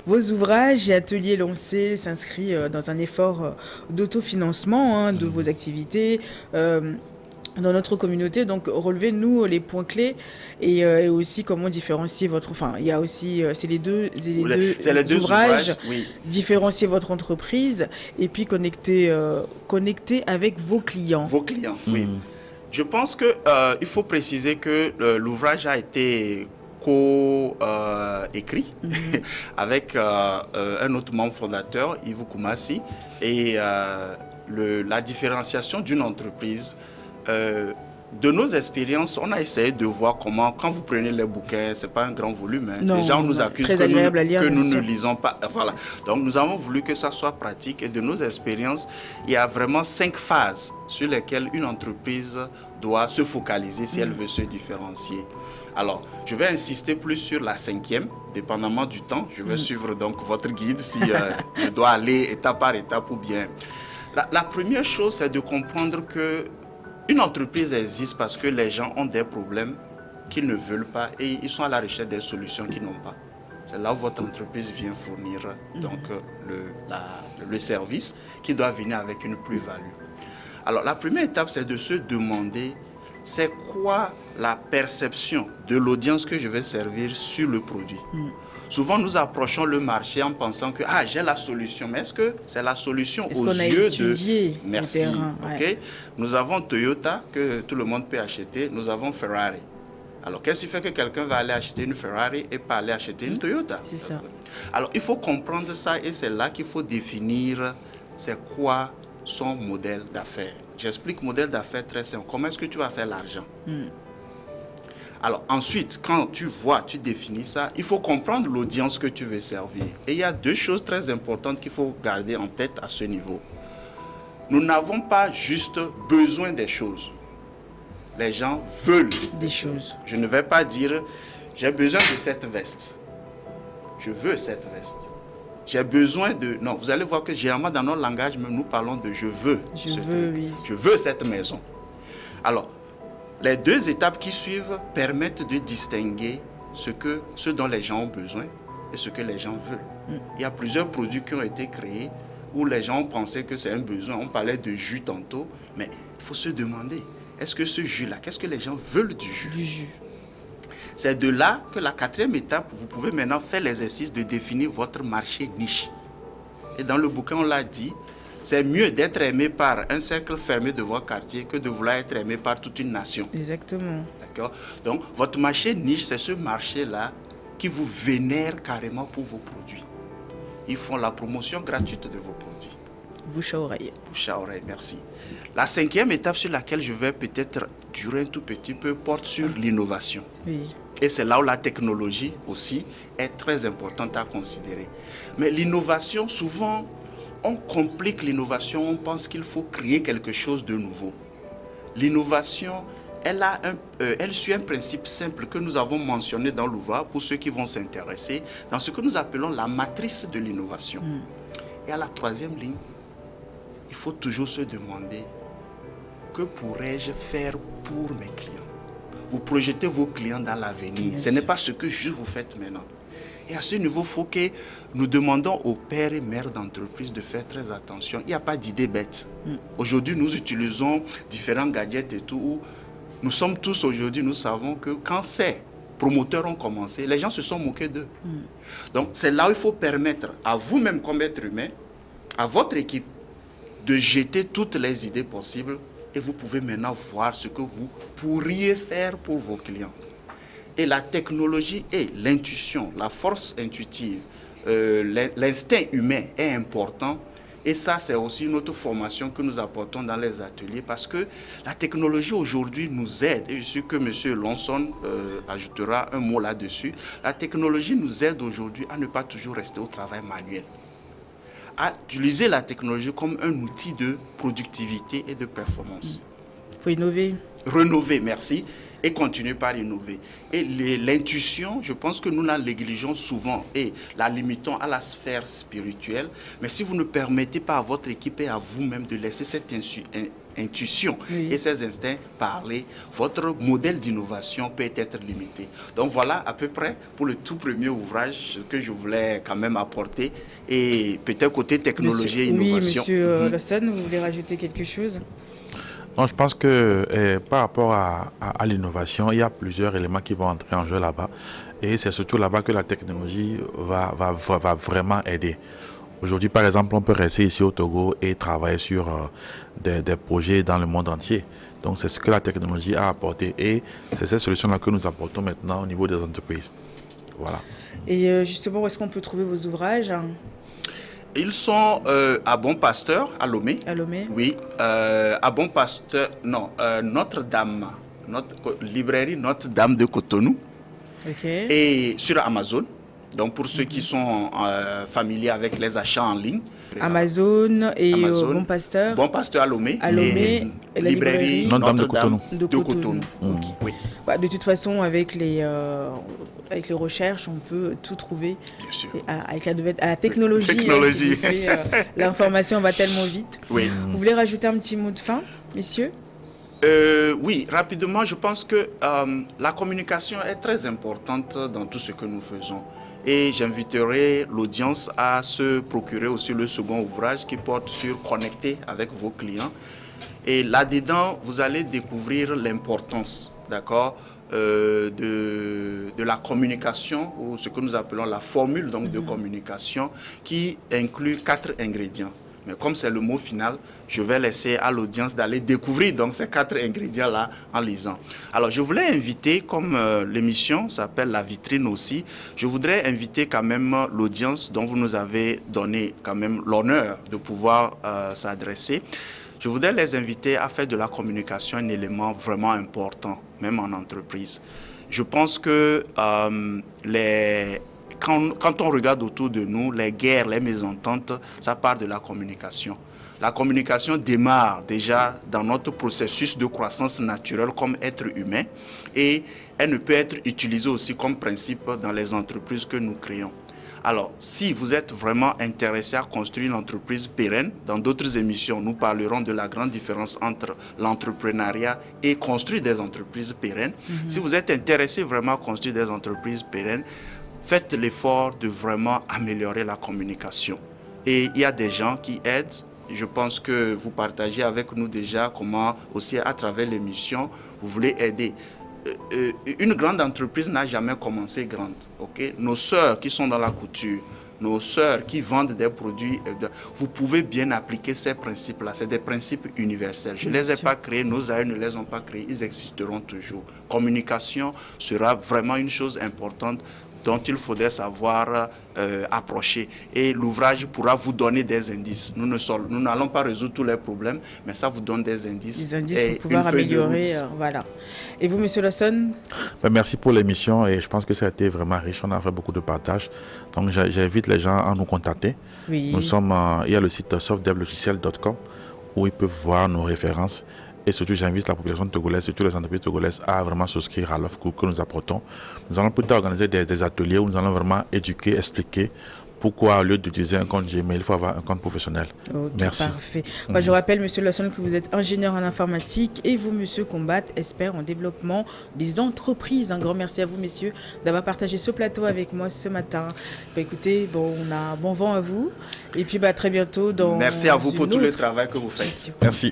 Vos ouvrages et ateliers lancés s'inscrivent dans un effort d'autofinancement de vos activités. Dans notre communauté, donc relevez-nous les points clés et aussi comment différencier votre... Enfin, il y a aussi, c'est C'est les deux ouvrages, ouvrages, oui. différencier votre entreprise et puis connecter avec vos clients. Vos clients, oui. Je pense que il faut préciser que l'ouvrage a été co-écrit avec un autre membre fondateur, Yves Koumassi, et la différenciation d'une entreprise. De nos expériences, on a essayé de voir comment, quand vous prenez les bouquins, c'est pas un grand volume. Hein. Non, les gens nous accusent très agréable à lire, que nous bien ne sûr. lisons pas. Voilà. Donc nous avons voulu que ça soit pratique. Et de nos expériences, il y a vraiment 5 phases sur lesquelles une entreprise doit se focaliser si elle veut se différencier. Alors, je vais insister plus sur la 5e, dépendamment du temps. Je vais suivre donc votre guide si je dois aller étape par étape ou bien. La première chose, c'est de comprendre que une entreprise existe parce que les gens ont des problèmes qu'ils ne veulent pas et ils sont à la recherche des solutions qu'ils n'ont pas. C'est là où votre entreprise vient fournir donc, le service qui doit venir avec une plus-value. Alors la première étape, c'est de se demander c'est quoi la perception de l'audience que je vais servir sur le produit. Souvent, nous approchons le marché en pensant que j'ai la solution. Mais est-ce que c'est la solution aux yeux de... Merci. Terrain, ouais. Okay. Nous avons Toyota que tout le monde peut acheter. Nous avons Ferrari. Alors, qu'est-ce qui fait que quelqu'un va aller acheter une Ferrari et pas aller acheter une Toyota? C'est ça. Alors, il faut comprendre ça et c'est là qu'il faut définir c'est quoi son modèle d'affaires. J'explique modèle d'affaires très simple. Comment est-ce que tu vas faire l'argent? Alors ensuite, quand tu définis ça, il faut comprendre l'audience que tu veux servir. Et il y a 2 choses très importantes qu'il faut garder en tête à ce niveau. Nous n'avons pas juste besoin des choses. Les gens veulent Des choses. Je ne vais pas dire, j'ai besoin de cette veste. Je veux cette veste. J'ai besoin de... Non, vous allez voir que généralement dans notre langage, nous parlons de je veux. Oui. Je veux cette maison. Alors, les 2 étapes qui suivent permettent de distinguer ce dont les gens ont besoin et ce que les gens veulent. Il y a plusieurs produits qui ont été créés où les gens pensaient que c'est un besoin. On parlait de jus tantôt, mais il faut se demander, est-ce que ce jus-là, qu'est-ce que les gens veulent du jus? C'est de là que la 4e étape, vous pouvez maintenant faire l'exercice de définir votre marché niche. Et dans le bouquin, on l'a dit, c'est mieux d'être aimé par un cercle fermé de votre quartier que de vouloir être aimé par toute une nation. Exactement. D'accord? Donc, votre marché niche, c'est ce marché-là qui vous vénère carrément pour vos produits. Ils font la promotion gratuite de vos produits. Bouche à oreille. Bouche à oreille, merci. La 5e étape sur laquelle je vais peut-être durer un tout petit peu porte sur l'innovation. Oui. Et c'est là où la technologie aussi est très importante à considérer. Mais l'innovation, souvent, on complique l'innovation, on pense qu'il faut créer quelque chose de nouveau. L'innovation, elle suit un principe simple que nous avons mentionné dans l'ouvrage pour ceux qui vont s'intéresser, dans ce que nous appelons la matrice de l'innovation. Et à la 3e ligne, il faut toujours se demander que pourrais-je faire pour mes clients? Vous projetez vos clients dans l'avenir. Ce n'est pas ce que juste vous faites maintenant. Et à ce niveau, il faut que nous demandons aux pères et mères d'entreprise de faire très attention. Il n'y a pas d'idée bête. Aujourd'hui, nous utilisons différents gadgets et tout. Où nous sommes tous aujourd'hui, nous savons que quand ces promoteurs ont commencé, les gens se sont moqués d'eux. Donc, c'est là où il faut permettre à vous-même comme être humain, à votre équipe, de jeter toutes les idées possibles et vous pouvez maintenant voir ce que vous pourriez faire pour vos clients. Et la technologie et l'intuition, la force intuitive, l'instinct humain est important. Et ça, c'est aussi une autre formation que nous apportons dans les ateliers parce que la technologie aujourd'hui nous aide. Et je suis que M. Lonson ajoutera un mot là-dessus. La technologie nous aide aujourd'hui à ne pas toujours rester au travail manuel, à utiliser la technologie comme un outil de productivité et de performance. Il faut innover. Rénover, merci, et continuer par innover. Et l'intuition, je pense que nous la négligeons souvent et la limitons à la sphère spirituelle. Mais si vous ne permettez pas à votre équipe et à vous-même de laisser cette intuitions Oui. et ces instincts parler, votre modèle d'innovation peut être limité. Donc voilà à peu près pour le tout premier ouvrage que je voulais quand même apporter. Et peut-être côté technologie et innovation. Oui, monsieur Lawson, vous voulez rajouter quelque chose? Non, je pense que par rapport à l'innovation, il y a plusieurs éléments qui vont entrer en jeu là-bas. Et c'est surtout là-bas que la technologie va vraiment aider. Aujourd'hui, par exemple, on peut rester ici au Togo et travailler sur des projets dans le monde entier. Donc, c'est ce que la technologie a apporté. Et c'est cette solution-là que nous apportons maintenant au niveau des entreprises. Voilà. Et justement, où est-ce qu'on peut trouver vos ouvrages Ils sont à Bon Pasteur, à Lomé. à Lomé? Oui, à Bon Pasteur, non, Notre-Dame, notre librairie Notre-Dame de Cotonou. Ok. Et sur Amazon. Donc pour ceux qui sont familiers avec les achats en ligne. Amazon et Amazon, Bon Pasteur. Bon Pasteur à Lomé. À Lomé, et la librairie Notre-Dame de Cotonou. Ok. Oui, Bah, de toute façon, avec les recherches, on peut tout trouver. bien sûr. Et avec la technologie. Technologie. Qui fait, l'information va tellement vite. Oui. Vous voulez rajouter un petit mot de fin, messieurs? Oui, rapidement, je pense que la communication est très importante dans tout ce que nous faisons. Et j'inviterai l'audience à se procurer aussi le second ouvrage qui porte sur connecter avec vos clients. Et là-dedans, vous allez découvrir l'importance, d'accord, de la communication, ou ce que nous appelons la formule donc, de communication, qui inclut 4 ingrédients. Mais comme c'est le mot final, je vais laisser à l'audience d'aller découvrir donc, ces 4 ingrédients-là en lisant. Alors, je voulais inviter, comme l'émission s'appelle La Vitrine aussi, je voudrais inviter quand même l'audience dont vous nous avez donné quand même l'honneur de pouvoir s'adresser. Je voudrais les inviter à faire de la communication un élément vraiment important, même en entreprise. Je pense que quand on regarde autour de nous, les guerres, les mésententes, ça part de la communication. La communication démarre déjà dans notre processus de croissance naturelle comme être humain et elle ne peut être utilisée aussi comme principe dans les entreprises que nous créons. Alors, si vous êtes vraiment intéressé à construire une entreprise pérenne, dans d'autres émissions, nous parlerons de la grande différence entre l'entrepreneuriat et construire des entreprises pérennes. Si vous êtes intéressé vraiment à construire des entreprises pérennes, faites l'effort de vraiment améliorer la communication. Et il y a des gens qui aident. Je pense que vous partagez avec nous déjà comment aussi à travers l'émission, vous voulez aider. Une grande entreprise n'a jamais commencé grande. Okay? Nos sœurs qui sont dans la couture, nos sœurs qui vendent des produits, vous pouvez bien appliquer ces principes-là. C'est des principes universels. Je ne les ai pas créés, nos aïeux ne les ont pas créés, ils existeront toujours. Communication sera vraiment une chose importante dont il faudrait savoir approcher. Et l'ouvrage pourra vous donner des indices. Nous n'allons pas résoudre tous les problèmes, mais ça vous donne des indices. Des indices pour pouvoir améliorer. Voilà. Et vous, monsieur Lawson? Merci pour l'émission et je pense que ça a été vraiment riche. On a fait beaucoup de partage. Donc j'invite les gens à nous contacter. Oui. Il y a le site softdevlogiciel.com où ils peuvent voir nos références. Et surtout, j'invite la population togolaise, surtout les entreprises togolaises, à vraiment souscrire à l'offre que nous apportons. Nous allons plus tard organiser des ateliers où nous allons vraiment éduquer, expliquer pourquoi, au lieu d'utiliser un compte Gmail, il faut avoir un compte professionnel. Okay, merci. Parfait. Moi, je rappelle, monsieur Lawson, que vous êtes ingénieur en informatique et vous, monsieur Combat, expert en développement des entreprises. Un grand merci à vous, messieurs, d'avoir partagé ce plateau avec moi ce matin. Écoutez, on a bon vent à vous. Et puis, très bientôt. Merci à vous pour tout le travail que vous faites. Merci.